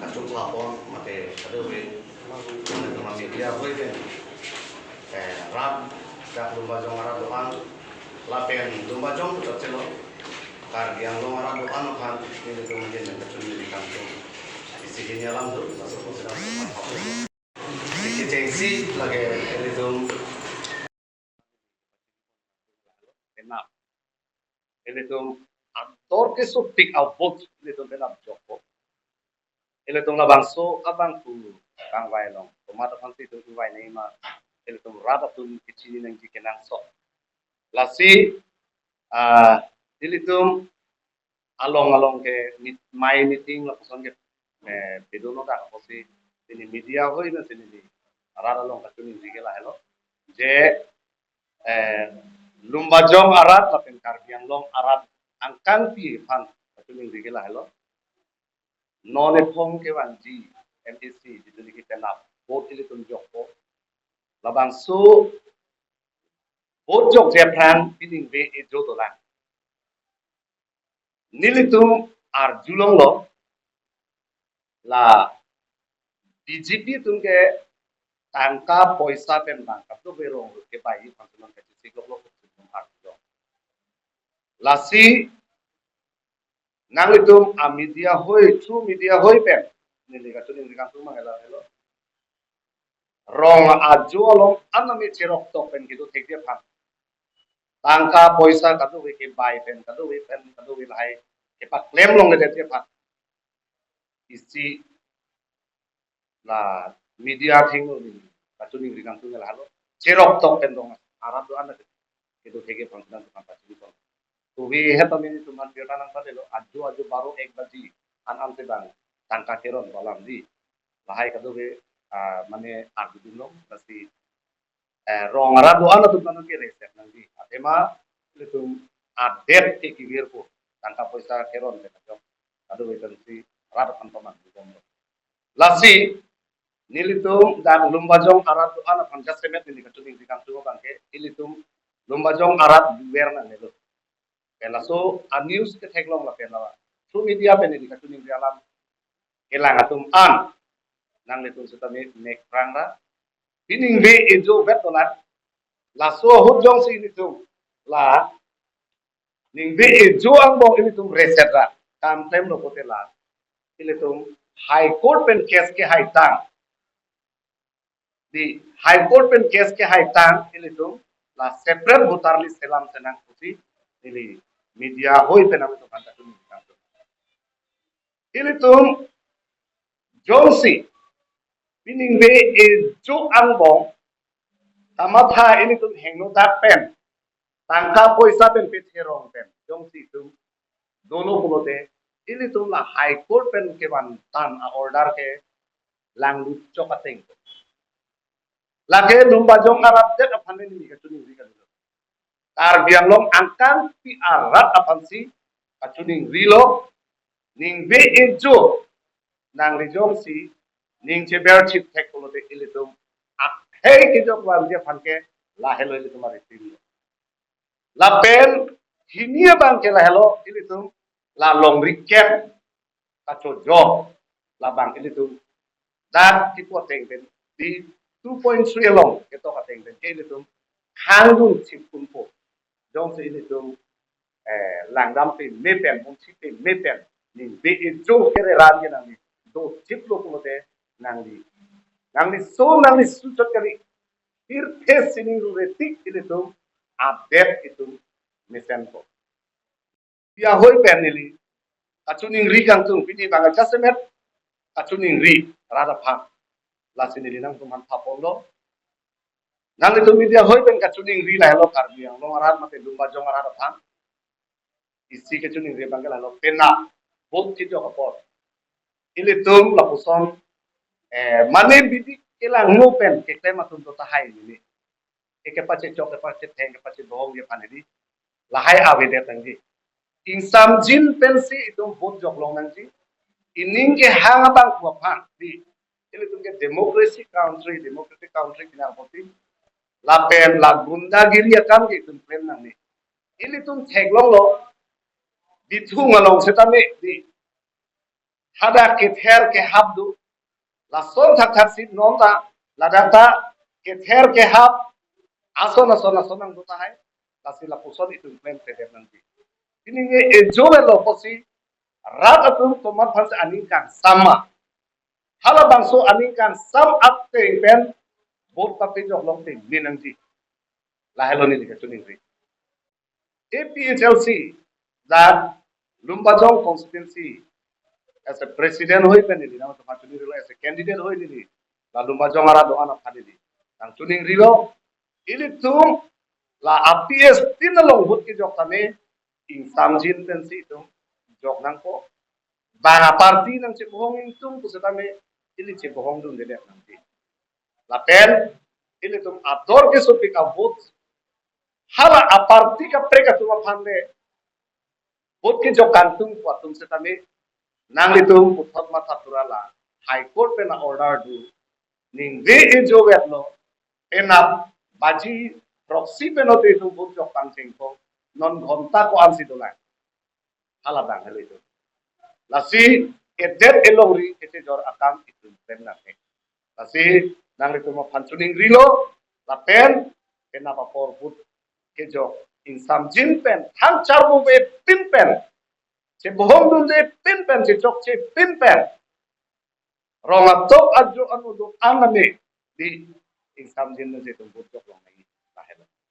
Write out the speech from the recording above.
kacung lapon mate ada we teman media we kan rap dak lumba jong arah doan lapen lumba jong tetap celo kar yang long arah doan kan ini tu mungkin yang kacung di kampung isi ini alam tu masuk ke sedang isi cengsi lagi ini tu enak ini tu aktor ke pick out vote ini tu enak joko ele tong labang so abang tu kang vai long tomato kan ti tu vai nei ma ele tong rada tu kichi nang ki kenang so lasi ele tong along ke mai meeting la person ke pedono da ko si ini media hoi na sini ni rada long ka tuni ni la hello je lumbajong arat la pen karbiang long arat angkan pi pan ka tuni ni la hello non phong ke wanji MSC jitu ni kita nak vote ile tum joko labang so vote jok jepran bining be e jodolan nilitum ar julong lo la BJP tum ke tangka poisa pen bangka to berong ke bai pantuman ke sigok lo tum ar jo lasi nang itu media hoi true media hoi pen nili ka tuning dikang tu mangela hello rong ajo long anami cerok tok pen gitu tek dia pan tangka poisa katu we ke bai pen katu we lai ke pak claim long de dia pan isi la media thing ni ka tuning dikang tu ngela hello cerok tok pen dong arab do anak gitu tek pan dan pan pasti tu we het amini tuman biota nang padelo ajo baru ek baji an se bang tangka keron balam di lahai kadu we mane agudulong pasti rong ara doan tu kan ke reset nang di atema letum adet ke kibir ko tangka poisa keron ke kadu we kan si rar kan paman di bombo lasi nilitum dan lumbajong arat doan pan jasemet ni katuning di kantu bangke ilitum lumbajong arat werna nelo so a news ke theklong la pela through media pe ni ka tuning dialam kelang atum an nang le tu sutami nek pranga bining be ejo betolan la so hujong si ni tu la ning be ejo ang bong ini tu reset ra kam tem lo kotela ile tu high court pen case ke high tang di high court pen case ke high tang ile tu la separate butarli selam senang kusi ili media hoi penam itu kanta tu ini tum Johnsi bining be ejo angbong tamatha ini tum hengno dak pen tangka poisa pen pitherong pen Johnsi tum dono pulote ini tum la high court pen ke ban tan a order ke langlu chokateng lage lumba jong arab de apane ni ka tuning ri ka tar biang long angkan pi arat apan si kacuning rilo ning be ejo nang rijong si ning cheber chip tek kolo de ilitum hey ke jok wan dia phanke la helo ilitum ari tilo la pen hinia bang ke la helo ilitum la long riket kaco job la bang ilitum dan tipo teng ben di 2.3 long ke to ka teng ben ke ilitum hangun chip kumpo dong se ini tu lang dam pe mepen bung chip pe mepen ni be jo kere ran ke nang ni do chip lo ko te nang ni so nang ni su chot kari fir the sining ru retik ini tu update itu mesen ko ya hoi pen ni kacuning ri kang tung pini bang jasemet kacuning ri rada phang la sini nang tu man thapon lo nang itu media hoi pen kacuning ri la lo karbi ang lo arat mate lumba jong arat phan isi kacuning ri bang la lo pena bot ki jo kapor ile tum la puson mane bidi kelang no pen ke tema tum to hai ni ke pache chok ke pache theng ke pache bong ye phan di la hai ave de tang insam jin pen si itu bot jok long nang ji ining ke hang bang ko phan di ile tum ke democratic country kina poti la pen la gundagiri akam ke tum pen nang ni ili tum theklong lo di thung along setame di hada kether ke habdu la son thak thak sit nonda la data kether ke hab asona duta hai la sila puson itu plan te nanti ini nge ejobe lo posi rat atum tomar phans aningkan sama hala bangso aningkan sam up te pen bot tapi jok long te minangji la hello ni ka tuning ri APHLC that Lumbajong constituency as a president hoi pen ni na to tuning rilo as a candidate hoi ni la Lumbajong ara do ana phadi ni nang tuning rilo ili tum la APS tinalong hut ki jok tane ing samjin pen si tum jok nang ko banga parti nang si bohong ing tum tu setame ili si bohong dun dele nang ti la pen ili tum ador ke sopi ka vote hala a parti ka preka tuma phande vote ke jok kantung ko tum setame nang li tum puthot ma thaturala high court pe na order du ning ve e jo vetlo enap baji proxy pe no te tu vote jok kang cheng ko non ghonta ko ansi dolai hala bang heli tu lasi edet elori ete jor akam itu penna ke lasi nang li tum phanchuning rilo la pen enapa por put ke jo insam jin pen thang char bu ve pin pen se bohong dun de pin pen se chok che pin pen ronga top adjo anu do aname di insam jin ne je tum but jok long nai la helo